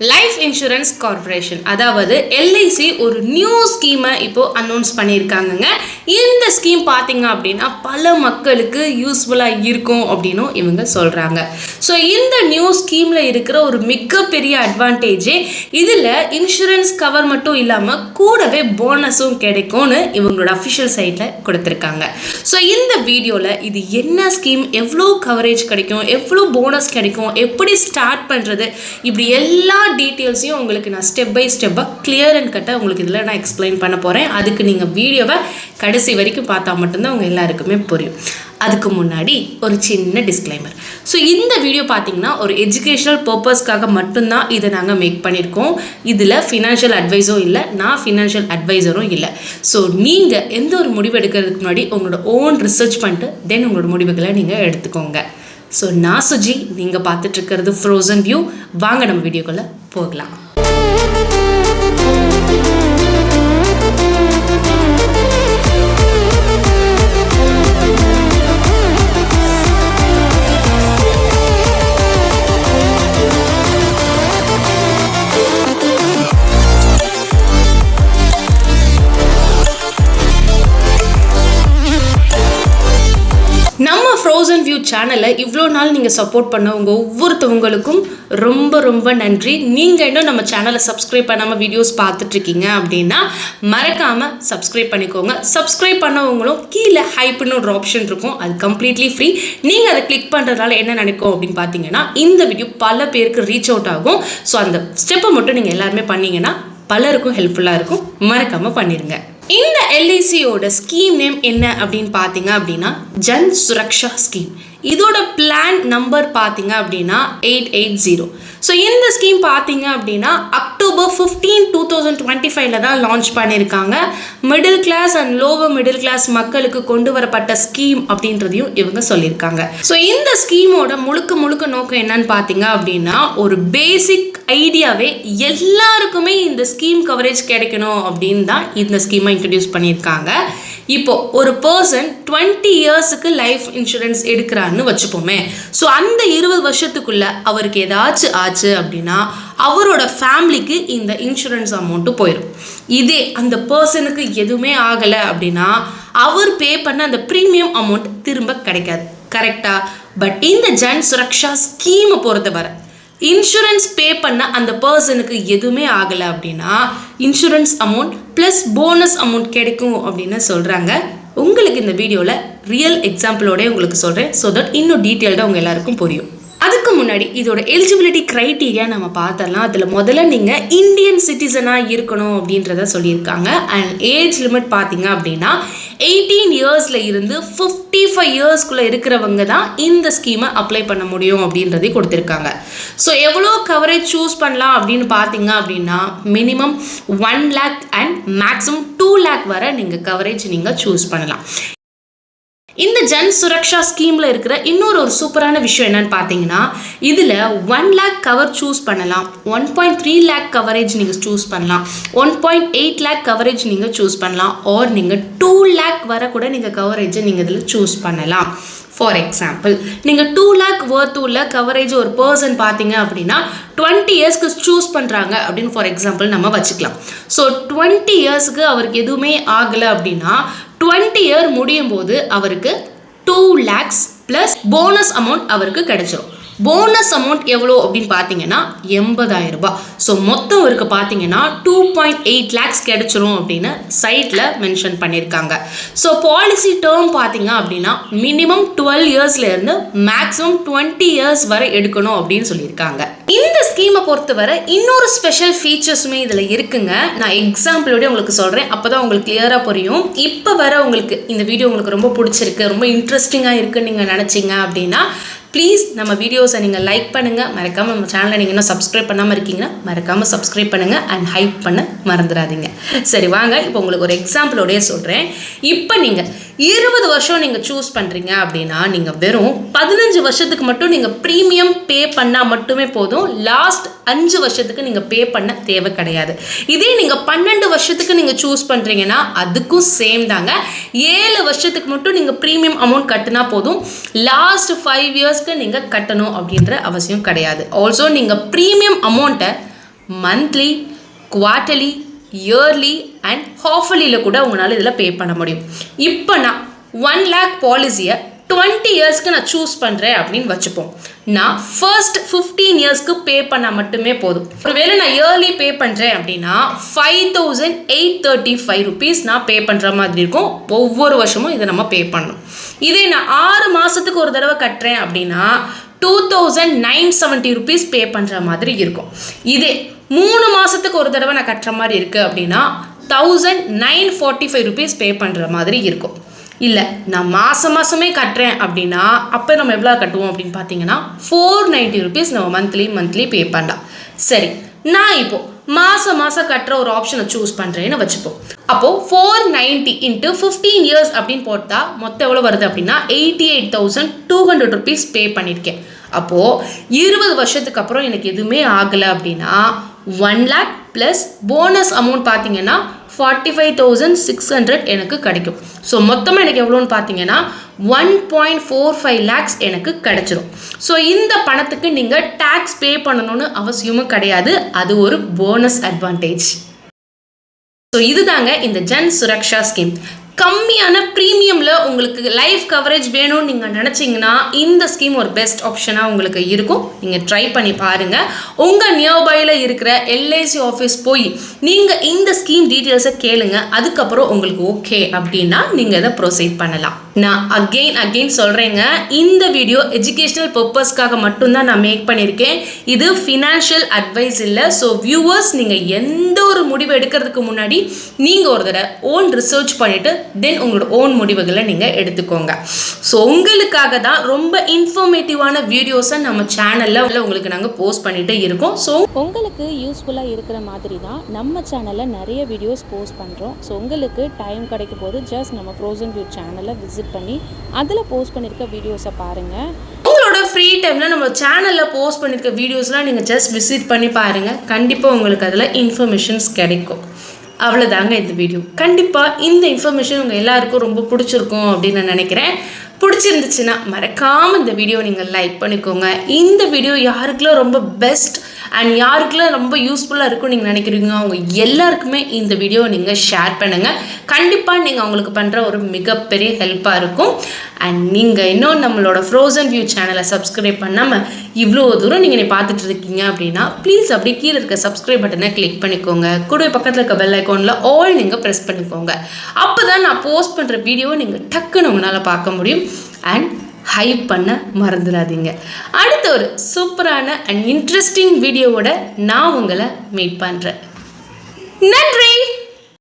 Life insurance corporation அதாவது LIC ஒரு new ஸ்கீமை இப்போது அனௌன்ஸ் பண்ணியிருக்காங்கங்க. இந்த ஸ்கீம் பார்த்தீங்க அப்படின்னா பல மக்களுக்கு யூஸ்ஃபுல்லாக இருக்கும் அப்படின்னும் இவங்க சொல்கிறாங்க. ஸோ இந்த நியூ ஸ்கீமில் இருக்கிற ஒரு மிகப்பெரிய அட்வான்டேஜே இதில் இன்சூரன்ஸ் கவர் மட்டும் இல்லாமல் கூடவே போனஸும் கிடைக்கும்னு இவங்களோட அஃபிஷியல் சைட்டில் கொடுத்துருக்காங்க. ஸோ இந்த வீடியோவில் இது என்ன ஸ்கீம், எவ்வளோ கவரேஜ் கிடைக்கும், எவ்வளோ போனஸ் கிடைக்கும், எப்படி ஸ்டார்ட் பண்ணுறது, இப்படி எல்லா டீட்டெயில்ஸையும் உங்களுக்கு நான் ஸ்டெப் பை ஸ்டெப்பாக கிளியர் அண்ட் கட்டாக உங்களுக்கு இதில் நான் எக்ஸ்பிளைன் பண்ண போகிறேன். அதுக்கு நீங்கள் வீடியோவை கடைசி வரைக்கும் பார்த்தா மட்டும்தான் உங்கள் எல்லாருக்குமே புரியும். அதுக்கு முன்னாடி ஒரு சின்ன டிஸ்க்ளைமர். ஸோ இந்த வீடியோ பார்த்தீங்கன்னா ஒரு எஜுகேஷனல் பர்பஸ்க்காக மட்டும்தான் இதை நாங்கள் மேக் பண்ணியிருக்கோம். இதில் ஃபினான்ஷியல் அட்வைஸும் இல்லை, நான் ஃபினான்ஷியல் அட்வைஸரும் இல்லை. ஸோ நீங்கள் எந்த ஒரு முடிவு எடுக்கிறதுக்கு முன்னாடி உங்களோட ஓன் ரிசர்ச் பண்ணிட்டு தென் உங்களோட முடிவுகளை நீங்கள் எடுத்துக்கோங்க. ஸோ நான் சுஜி, நீங்கள் பார்த்துட்டு இருக்கிறது ஃப்ரோசன் வியூ. வாங்க நம்ம வீடியோக்குள்ளே போகலாம். நம்ம ஃப்ரோசன் வியூ சேனலை இவ்வளோ நாள் நீங்கள் சப்போர்ட் பண்ணவங்க ஒவ்வொருத்தவங்களுக்கும் ரொம்ப ரொம்ப நன்றி. நீங்கள் இன்னும் நம்ம சேனலை சப்ஸ்கிரைப் பண்ணாமல் வீடியோஸ் பார்த்துட்ருக்கீங்க அப்படின்னா மறக்காமல் சப்ஸ்கிரைப் பண்ணிக்கோங்க. சப்ஸ்கிரைப் பண்ணவங்களும் கீழே ஹைப்னு ஒரு ஆப்ஷன் இருக்கும், அது கம்ப்ளீட்லி ஃப்ரீ. நீங்கள் அதை கிளிக் பண்ணுறதுனால என்ன நினைக்கும் அப்படின்னு பார்த்தீங்கன்னா இந்த வீடியோ பல பேருக்கு ரீச் அவுட் ஆகும். ஸோ அந்த ஸ்டெப்பை மட்டும் நீங்கள் எல்லாருமே பண்ணிங்கன்னா பலருக்கும் ஹெல்ப்ஃபுல்லாக இருக்கும். மறக்காமல் பண்ணிடுங்க. இந்த எல்ஐசியோட ஸ்கீம் நேம் என்ன அப்படின்னு பார்த்தீங்க அப்படின்னா ஜன் சுரக்ஷா ஸ்கீம். இதோட பிளான் நம்பர் பார்த்தீங்க அப்படின்னா 880. ஸோ இந்த ஸ்கீம் பார்த்தீங்க அப்படின்னா அக்டோபர் 15, 2025 தான் லான்ச் பண்ணியிருக்காங்க. Middle class and lower middle class மக்களுக்கு கொண்டு வரப்பட்ட ஸ்கீம் அப்படின்றதையும் இவங்க சொல்லியிருக்காங்க. ஸோ இந்த ஸ்கீமோட முழுக்க நோக்கம் என்னன்னு பார்த்தீங்க அப்படின்னா ஒரு பேசிக் ஐடியாவே எல்லாருக்குமே இந்த ஸ்கீம் கவரேஜ் கிடைக்கணும் அப்படின்னு தான் இந்த ஸ்கீமை இன்ட்ரடியூஸ் பண்ணியிருக்காங்க. இப்போ ஒரு பர்சன் 20 இயர்ஸுக்கு லைஃப் இன்சூரன்ஸ் எடுக்கிறான்னு வச்சுப்போமே. ஸோ அந்த 20 வருஷத்துக்குள்ள அவருக்கு ஏதாச்சும் ஆச்சு அப்படின்னா அவரோட ஃபேமிலிக்கு இந்த இன்சூரன்ஸ் அமௌண்ட்டு போயிடும். இதே அந்த பர்சனுக்கு எதுவுமே ஆகலை அப்படின்னா அவர் பே பண்ண அந்த ப்ரீமியம் அமௌண்ட் திரும்ப கிடைக்காது. கரெக்டாக? பட் இந்த ஜன் சுரக்ஷா ஸ்கீமை பொறுத்தவரை இன்சூரன்ஸ் பே பண்ண அந்த பர்சனுக்கு எதுவுமே ஆகலை அப்படின்னா insurance amount plus bonus amount கிடைக்கும் அப்படின்னு சொல்கிறாங்க. உங்களுக்கு இந்த வீடியோவில் ரியல் எக்ஸாம்பிளோட உங்களுக்கு சொல்கிறேன், ஸோ தட் இன்னும் டீட்டெயில்டாக உங்கள் எல்லாருக்கும் புரியும். அதுக்கு முன்னாடி இதோட எலிஜிபிலிட்டி க்ரைட்டீரியா நம்ம பார்த்தரலாம். அதில் முதல்ல நீங்கள் இந்தியன் சிட்டிசனாக இருக்கணும் அப்படின்றத சொல்லியிருக்காங்க. அண்ட் ஏஜ் லிமிட் பார்த்தீங்க அப்படின்னா 18 இயர்ஸில் இருந்து 55 இயர்ஸ்க்குள்ளே இருக்கிறவங்க தான் இந்த ஸ்கீமை அப்ளை பண்ண முடியும் அப்படின்றதே கொடுத்துருக்காங்க. ஸோ எவ்வளோ கவரேஜ் சூஸ் பண்ணலாம் அப்படின்னு பார்த்தீங்க அப்படின்னா minimum 1 lakh and maximum 2 lakh வரை நீங்கள் கவரேஜ் நீங்கள் சூஸ் பண்ணலாம். இந்த ஜன் சுரக்ஷா ஸ்கீமில் இருக்கிற இன்னொரு சூப்பரான விஷயம் என்னன்னு பார்த்தீங்கன்னா இதில் 1 lakh கவர் சூஸ் பண்ணலாம், 1.3 lakh கவரேஜ் நீங்கள் சூஸ் பண்ணலாம், 1.8 lakh கவரேஜ் நீங்கள் சூஸ் பண்ணலாம், ஆர் நீங்கள் 2 lakh வரை கூட நீங்கள் கவரேஜை நீங்கள் இதில் சூஸ் பண்ணலாம். ஃபார் எக்ஸாம்பிள் நீங்கள் 2 lakh worth உள்ள கவரேஜ் ஒரு பர்சன் பார்த்தீங்க அப்படின்னா 20 இயர்ஸ்க்கு சூஸ் பண்ணுறாங்க அப்படின்னு ஃபார் எக்ஸாம்பிள் நம்ம வச்சுக்கலாம். ஸோ 20 இயர்ஸ்க்கு அவருக்கு எதுவுமே ஆகலை அப்படின்னா 20 இயர் முடியும் போது அவருக்கு 2 lakhs ப்ளஸ் போனஸ் அமௌண்ட் அவருக்கு கிடைச்சிரும். போனஸ் அமௌண்ட் எவ்வளோ அப்படின்னு பார்த்தீங்கன்னா 80,000 ரூபாய். ஸோ மொத்தம் அவருக்கு பார்த்தீங்கன்னா 2.8 lakhs கிடைச்சிரும் அப்படின்னு சைட்டில் மென்ஷன் பண்ணியிருக்காங்க. ஸோ பாலிசி டேர்ம் பார்த்தீங்க அப்படின்னா மினிமம் 12 இயர்ஸ்லேருந்து மேக்ஸிமம் 20 இயர்ஸ் வரை எடுக்கணும் அப்படின்னு சொல்லியிருக்காங்க. இந்த ஸ்கீமை பொறுத்தவரை இன்னொரு ஸ்பெஷல் ஃபீச்சர்ஸுமே இதில் இருக்குங்க. நான் எக்ஸாம்பிளோட உங்களுக்கு சொல்கிறேன், அப்போ தான் உங்களுக்கு கிளியராக புரியும். இப்போ வர உங்களுக்கு இந்த வீடியோ உங்களுக்கு ரொம்ப பிடிச்சிருக்கு, ரொம்ப இன்ட்ரெஸ்டிங்காக இருக்குன்னு நீங்கள் நினச்சிங்க அப்படின்னா ப்ளீஸ் நம்ம வீடியோஸை நீங்கள் லைக் பண்ணுங்கள். மறக்காமல் நம்ம சேனலை நீங்கள் இன்னும் சப்ஸ்கிரைப் பண்ணாமல் இருக்கீங்கன்னா மறக்காமல் சப்ஸ்கிரைப் பண்ணுங்கள் அண்ட் ஹைப் பண்ண மறந்துடாதீங்க. சரி வாங்க, இப்போ உங்களுக்கு ஒரு எக்ஸாம்பிளோடய சொல்கிறேன். இப்போ நீங்கள் 20 வருஷம் நீங்கள் சூஸ் பண்ணுறீங்க அப்படின்னா நீங்கள் வெறும் 15 வருஷத்துக்கு மட்டும் நீங்கள் ப்ரீமியம் பே பண்ணால் மட்டுமே போதும். லாஸ்ட் 5 வருஷத்துக்கு நீங்கள் பே பண்ண தேவை கிடையாது. இதே நீங்கள் 12 வருஷத்துக்கு நீங்கள் சூஸ் பண்ணுறீங்கன்னா அதுக்கும் சேம் தாங்க. 7 வருஷத்துக்கு மட்டும் நீங்கள் ப்ரீமியம் அமௌண்ட் கட்டினா போதும். லாஸ்ட் 5 இயர்ஸ்க்கு நீங்கள் கட்டணும் அப்படின்ற அவசியம் கிடையாது. ஆல்சோ நீங்கள் ப்ரீமியம் அமௌண்ட்டை மந்த்லி, குவார்ட்டர்லி, இயர்லி அண்ட் ஹாஃபலியில் கூட உங்களால் இதில் பே பண்ண முடியும். இப்போ நான் 1 lakh பாலிசியை 20 இயர்ஸ்க்கு நான் சூஸ் பண்ணுறேன் அப்படின்னு வச்சுப்போம். நான் ஃபர்ஸ்ட் 15 இயர்ஸ்க்கு பே பண்ணால் மட்டுமே போதும். ஒருவேளை நான் இயர்லி பே பண்ணுறேன் அப்படின்னா 5835 rupees நான் பே பண்ணுற மாதிரி இருக்கும். ஒவ்வொரு வருஷமும் இதை நம்ம பே பண்ணணும். இதே நான் 6 மாதத்துக்கு ஒரு தடவை கட்டுறேன் அப்படின்னா 2970 rupees பே பண்ணுற மாதிரி இருக்கும். இதே 3 மாதத்துக்கு ஒரு தடவை நான் கட்டுற மாதிரி இருக்குது அப்படின்னா 1945 rupees பே பண்ணுற மாதிரி இருக்கும். இல்லை நான் மாதமே கட்டுறேன் அப்படின்னா அப்போ நம்ம எவ்வளோ கட்டுவோம் அப்படின்னு பார்த்தீங்கன்னா 490 rupees நம்ம மந்த்லி பே பண்ணலாம். சரி, நான் இப்போது மாதம் கட்டுற ஒரு ஆப்ஷனை சூஸ் பண்ணுறேன்னு வச்சுப்போம். அப்போது 490 into 15 years அப்படின்னு போட்டால் மொத்தம் எவ்வளோ வருது அப்படின்னா 88,200 rupees பே பண்ணியிருக்கேன். அப்போது 20 வருஷத்துக்கு அப்புறம் எனக்கு எதுவுமே ஆகலை அப்படின்னா 1 lakh ப்ளஸ் போனஸ் அமௌண்ட் பார்த்தீங்கன்னா 45,600 எனக்கு கிடைக்கும். ஸோ மொத்தமாக எனக்கு எவ்வளோன்னு பார்த்தீங்கன்னா 1.45 lakhs எனக்கு கிடைச்சிரும். ஸோ இந்த பணத்துக்கு நீங்கள் டேக்ஸ் பே பண்ணணும்னு அவசியமும் கிடையாது. அது ஒரு போனஸ் அட்வான்டேஜ். ஸோ இதுதாங்க இந்த ஜன் சுரக்ஷா ஸ்கீம். கம்மியான ப்ரீமியமில் உங்களுக்கு லைஃப் கவரேஜ் வேணும்னு நீங்கள் நினச்சிங்கன்னா இந்த ஸ்கீம் ஒரு பெஸ்ட் ஆப்ஷனாக உங்களுக்கு இருக்கும். நீங்கள் ட்ரை பண்ணி பாருங்கள். உங்கள் நியர்பையில் இருக்கிற எல்ஐசி ஆஃபீஸ் போய் நீங்கள் இந்த ஸ்கீம் டீட்டெயில்ஸை கேளுங்க. அதுக்கப்புறம் உங்களுக்கு ஓகே அப்படின்னா நீங்கள் இதை ப்ரொசீட் பண்ணலாம். நான் அகெயின் சொல்கிறேங்க, இந்த வீடியோ எஜுகேஷ்னல் பர்பஸ்க்காக மட்டும்தான் நான் மேக் பண்ணியிருக்கேன். இது ஃபினான்ஷியல் அட்வைஸ் இல்லை. ஸோ வியூவர்ஸ், நீங்கள் எந்த ஒரு முடிவு எடுக்கிறதுக்கு முன்னாடி நீங்கள் ஒரு தடவை ஓன் ரிசர்ச் பண்ணிவிட்டு தென் உங்களோட ஓன் முடிவுகளை நீங்கள் எடுத்துக்கோங்க. ஸோ உங்களுக்காக தான் ரொம்ப இன்ஃபர்மேட்டிவான வீடியோஸை நம்ம சேனலில் உங்களுக்கு நாங்கள் போஸ்ட் பண்ணிகிட்டே இருக்கோம். ஸோ உங்களுக்கு யூஸ்ஃபுல்லாக இருக்கிற மாதிரி தான் நம்ம சேனலில் நிறைய வீடியோஸ் போஸ்ட் பண்ணுறோம். ஸோ உங்களுக்கு டைம் கிடைக்கும் போது ஜஸ்ட் நம்ம ஃப்ரோசன் வியூ சேனலை விசிட் பண்ணி அதில் போஸ்ட் பண்ணியிருக்க வீடியோஸை பாருங்கள். உங்களோட ஃப்ரீ டைமில் நம்ம சேனலில் போஸ்ட் பண்ணியிருக்க வீடியோஸ்லாம் நீங்கள் ஜஸ்ட் விசிட் பண்ணி பாருங்கள். கண்டிப்பாக உங்களுக்கு அதில் இன்ஃபர்மேஷன்ஸ் கிடைக்கும். அவ்வளோதாங்க இந்த வீடியோ. கண்டிப்பாக இந்த இன்ஃபர்மேஷன் உங்கள் எல்லாருக்கும் ரொம்ப பிடிச்சிருக்கும் அப்படின்னு நான் நினைக்கிறேன். பிடிச்சிருந்துச்சுன்னா மறக்காமல் இந்த வீடியோ நீங்கள் லைக் பண்ணிக்கோங்க. இந்த வீடியோ யாருக்கெல்லாம் ரொம்ப பெஸ்ட் அண்ட் யாருக்கெல்லாம் ரொம்ப யூஸ்ஃபுல்லாக இருக்கும் நீங்கள் நினைக்கிறீங்க அவங்க எல்லாருக்குமே இந்த வீடியோ நீங்கள் ஷேர் பண்ணுங்கள். கண்டிப்பாக நீங்கள் அவங்களுக்கு பண்ணுற ஒரு மிகப்பெரிய ஹெல்ப்பாக இருக்கும். அண்ட் நீங்கள் இன்னும் நம்மளோட ஃப்ரோசன் வியூ சேனலை சப்ஸ்கிரைப் பண்ணாமல் இவ்வளோ தூரம் நீங்கள் பார்த்துட்டு இருக்கீங்க அப்படின்னா ப்ளீஸ் அப்படியே கீழே இருக்க சப்ஸ்கிரைப் பட்டனை கிளிக் பண்ணிக்கோங்க. கூட பக்கத்தில் இருக்க பெல் ஐக்கானில் ஆல் நீங்கள் ப்ரெஸ் பண்ணிக்கோங்க. அப்போ தான் நான் போஸ்ட் பண்ணுற வீடியோவை நீங்கள் டக்குன்னு உங்களால் பார்க்க முடியும். அண்ட் ஹைப் பண்ண மறந்துடாதீங்க. அடுத்த ஒரு சூப்பரான அண்ட் இன்ட்ரெஸ்டிங் வீடியோவோட நான் உங்களை மீட் பண்ணுறேன். நன்றி.